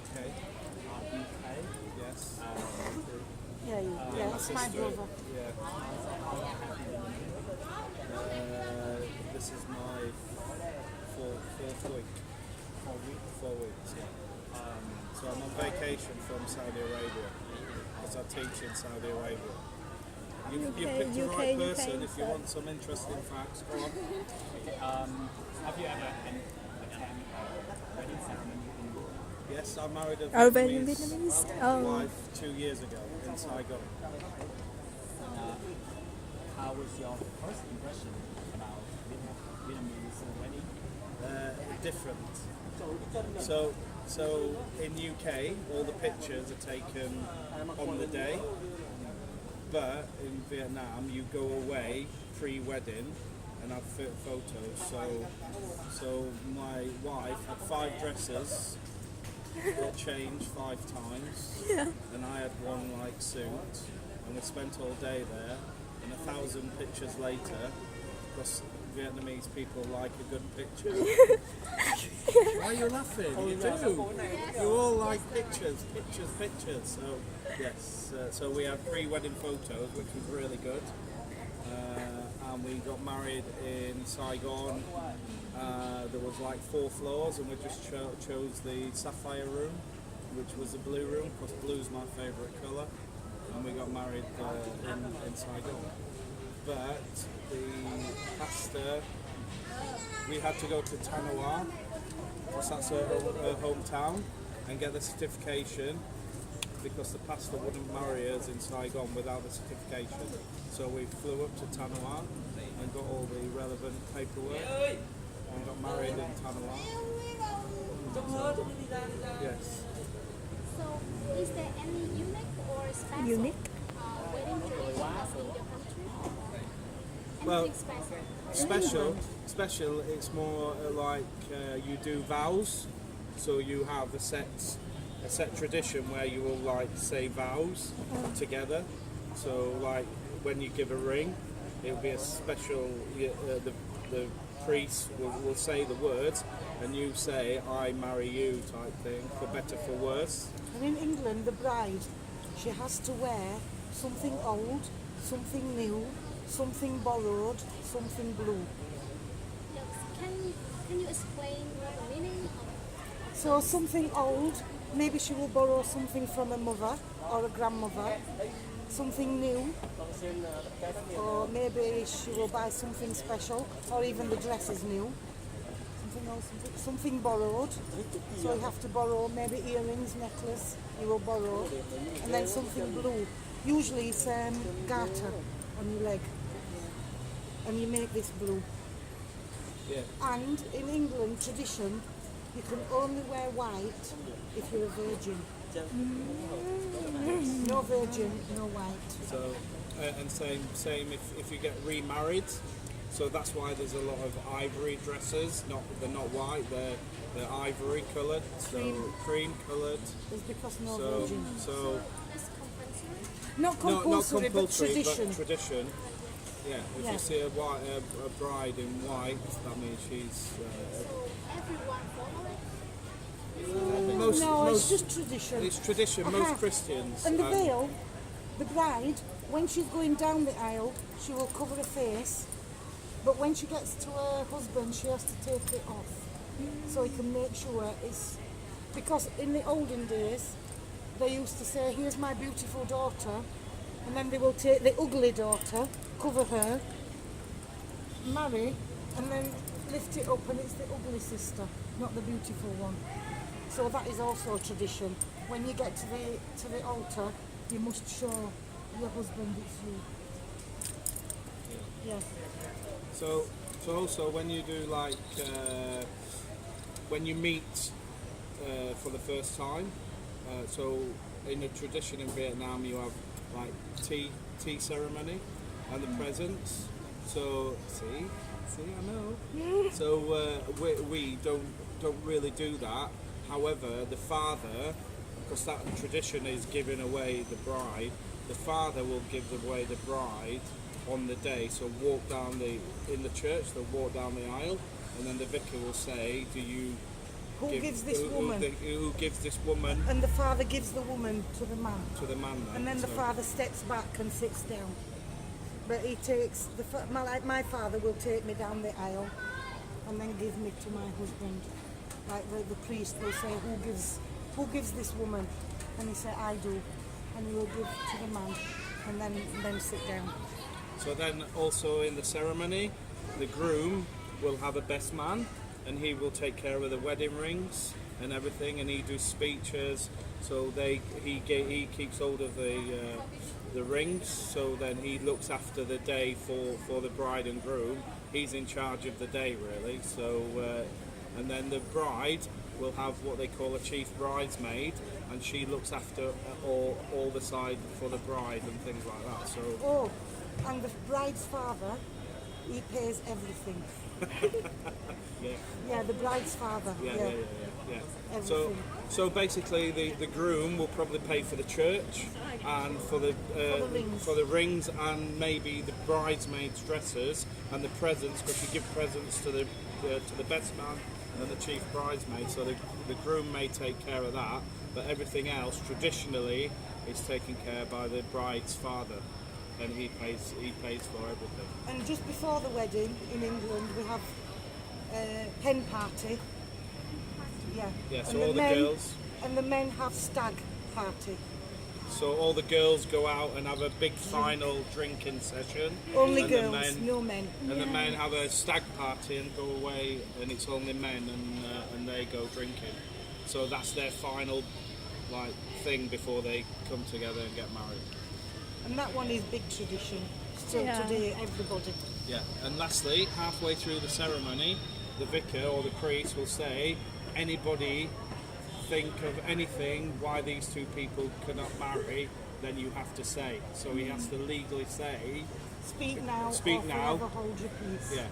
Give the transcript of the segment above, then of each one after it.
UK. UK. Yes. Yeah, My it's my sister. brother. Yeah. This is my fourth week. 4 weeks. Yeah. So I'm on vacation from Saudi Arabia because I teach in Saudi Arabia. You've picked the right person if you want some interesting facts. Go on. Have you ever attended a wedding ceremony in Yes, I married a Oh, very Vietnamese Vietnamese. Oh. wife 2 years ago in Saigon. How was your first impression about Vietnamese wedding? Different. So in UK, all the pictures are taken on the day, but in Vietnam, you go away pre-wedding and have photos. So my wife had 5 dresses, got changed 5 times, and I had one like suit, and we spent all day there. And 1,000 pictures later, because Vietnamese people like a good picture. Why are you laughing? You do. You all like pictures. So yes, so we had pre-wedding photos, which was really good. And we got married in Saigon. There was like 4 floors, and we just chose the sapphire room, which was the blue room, because blue's my favourite colour. And we got married in Saigon. But the pastor, we had to go to Tanoa, because that's her hometown, and get the certification, because the pastor wouldn't marry us in Saigon without the certification. So we flew up to Tanoa and got all the relevant paperwork and got married in Tanoa. Yes. So, is there any unique or special Unique? wedding traditions in your country? Well, Anything special? Special. It's more like you do vows, so you have a set tradition where you will like say vows together. So like when you give a ring, it'll be a special. The priest will say the words, and you say "I marry you" type thing, for better for worse. And in England, the bride, she has to wear something old, something new, something borrowed, something blue. Yes. Can you explain the meaning of So something old, maybe she will borrow something from a mother or a grandmother. Something new, or maybe she will buy something special, or even the dress is new. Something else, something borrowed. So you have to borrow maybe earrings, necklace. You will borrow, and then something blue. Usually it's garter on your leg, and you make this blue. Yeah. And in England, tradition, you can only wear white if you're a virgin. No virgin, no white. So and same if you get remarried. So that's why there's a lot of ivory dresses. They're not white. They're ivory coloured. So cream coloured. It's because no So virgin. so this compulsory? Not compulsory, but tradition. But tradition. Yeah. If Yeah. you see a bride in white, that means she's. Everyone follow it? Most, No, most, it's just tradition. It's tradition. Uh-huh. Most Christians. And the veil, the bride, when she's going down the aisle, she will cover her face. But when she gets to her husband, she has to take it off. So he can make sure it's... Because in the olden days, they used to say, here's my beautiful daughter. And then they will take the ugly daughter, cover her, marry, and then lift it up, and it's the ugly sister, not the beautiful one. So that is also a tradition. When you get to the altar, you must show your husband it's you. Yeah. So also when you do like when you meet for the first time, so in a tradition in Vietnam you have like tea ceremony and the presents. So see I know. So we don't really do that. However, the father, because that tradition is giving away the bride, the father will give away the bride on the day. So walk down in the church, they'll walk down the aisle, and then the vicar will say, do you Who gives this woman? Who gives this woman And the father gives the woman to the man. to the man. And then the So- father steps back and sits down. But he takes, like my father will take me down the aisle and then give me to my husband. Like the priest will say, who gives this woman? And he say, I do. And he will give to the man and then sit down. So then also in the ceremony, the groom will have a best man and he will take care of the wedding rings and everything, and he does speeches. So he keeps hold of the rings, so then he looks after the day for the bride and groom. He's in charge of the day really. So and then the bride will have what they call a chief bridesmaid, and she looks after all the side for the bride and things like that. So Oh, and the bride's father, he pays everything. yeah. Yeah, the bride's father. Yeah. So, Everything. so basically, the groom will probably pay for the church and for the rings. for the rings and maybe the bridesmaids' dresses and the presents, because you give presents to the best man and the chief bridesmaid. So the groom may take care of that, but everything else traditionally is taken care by the bride's father, and he pays for everything. And just before the wedding in England, we have a hen party. Yeah. Yeah, so And all the men, girls- And the men have stag party. So all the girls go out and have a big final drinking session. Only and girls, the men, no men. And the men have a stag party and go away, and it's only men, and they go drinking. So that's their final thing before they come together and get married. And that one is big tradition. Still Yeah. today, everybody. Yeah. And lastly, halfway through the ceremony, the vicar or the priest will say, "Anybody think of anything why these two people cannot marry, then you have to say." So he has to legally say, Speak now Speak or now. forever hold your peace. yeah.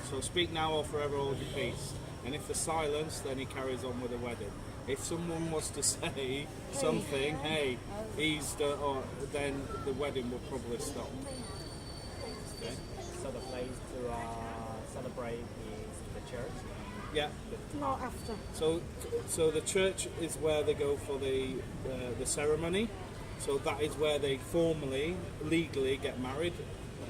So speak now or forever hold your peace. And if there's silence, then he carries on with the wedding. If someone was to say something, hey, then the wedding will probably stop. Okay. So the place to celebrate is the church. Yeah. Not after. So the church is where they go for the ceremony. So that is where they formally, legally get married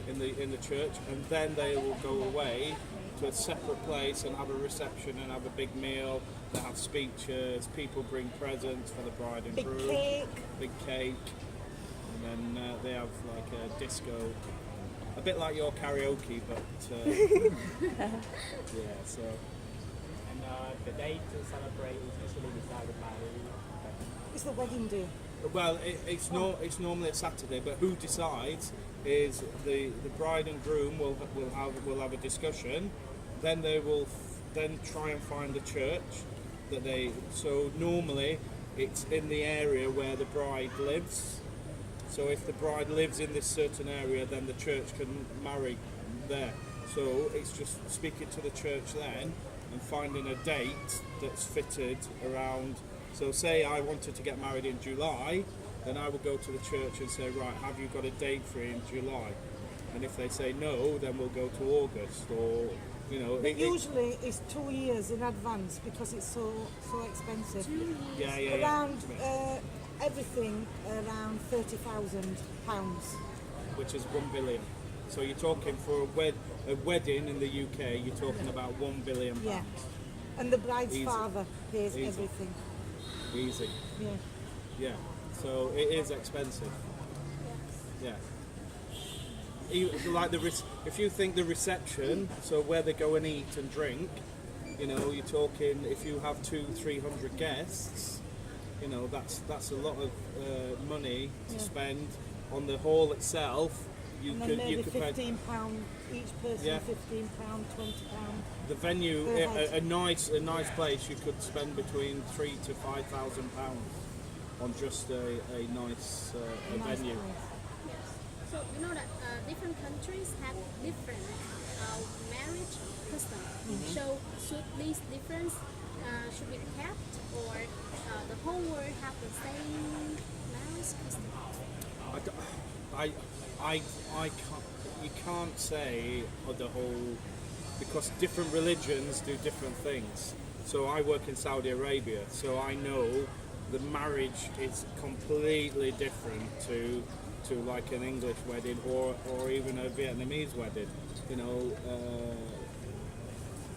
in the church, and then they will go away to a separate place and have a reception and have a big meal. They have speeches. People bring presents for the bride and Big groom. cake. Big cake, and then they have like a disco, a bit like your karaoke, but yeah. So. And the date to celebrate is usually decided by It's the wedding day. Well, it's normally a Saturday, but who decides is the bride and groom will have a discussion. Then they will then try and find a church that they. So normally it's in the area where the bride lives. So if the bride lives in this certain area, then the church can marry there. So it's just speaking to the church then and finding a date that's fitted around. So say I wanted to get married in July, then I would go to the church and say, right, have you got a date for in July? And if they say no, then we'll go to August, or But usually it's 2 years in advance because it's so expensive. yeah. Around everything around £30,000. Which is 1 billion. So you're talking for a wedding in the UK, you're talking about 1 billion pounds. Yeah. And the bride's Easy. father pays Easy. everything. Easy. Yeah. Yeah. So it is expensive. Yeah. Like if you think the reception, so where they go and eat and drink, you're talking if you have 200-300 guests, that's a lot of money to spend on the hall itself. And then maybe could pay £15 each person. Yeah. £15, £20. the venue, per head. a nice place. You could spend between £3,000 to £5,000 on just a nice Nice venue. place. So you know that different countries have different marriage custom. So should these difference should be kept, or the whole world have the same marriage custom? I can't. You can't say the whole, because different religions do different things. So I work in Saudi Arabia, so I know the marriage is completely different to like an English wedding or even a Vietnamese wedding. You know,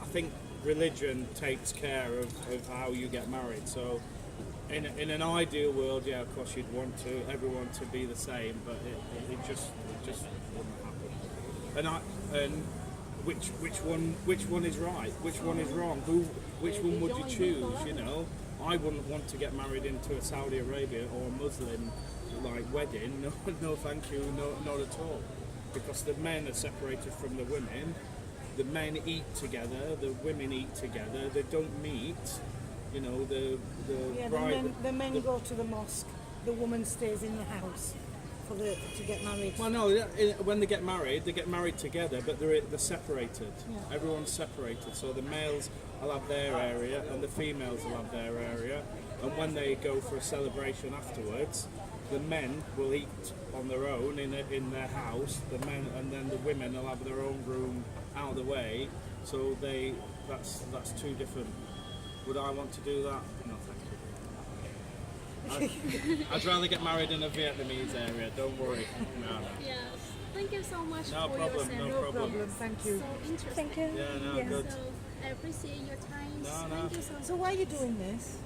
I think religion takes care of how you get married. So in an ideal world, yeah, of course you'd want everyone to be the same, but it just wouldn't happen. And which one is right? Which one is wrong? Which one would you choose? You know, I wouldn't want to get married into a Saudi Arabia or a Muslim like wedding. No, thank you, not at all. Because the men are separated from the women. The men eat together. The women eat together. They don't meet. You know, the bride. The men go to the mosque. The woman stays in the house to get married. Well, no. When they get married together, but they're separated. Yeah. Everyone's separated. So the males will have their area, and the females will have their area. And when they go for a celebration afterwards, the men will eat on their own in their house. The men, and then the women will have their own room out of the way. So that's two different. Would I want to do that? No, thank you. I'd rather get married in a Vietnamese area. Don't worry. No. Yes. Thank you so much No for problem, your no session. problem. Thank you. So interesting. Thank you. Yeah, no, Yeah. good. So I appreciate your time. No, Thank no. you so much. So why are you doing this?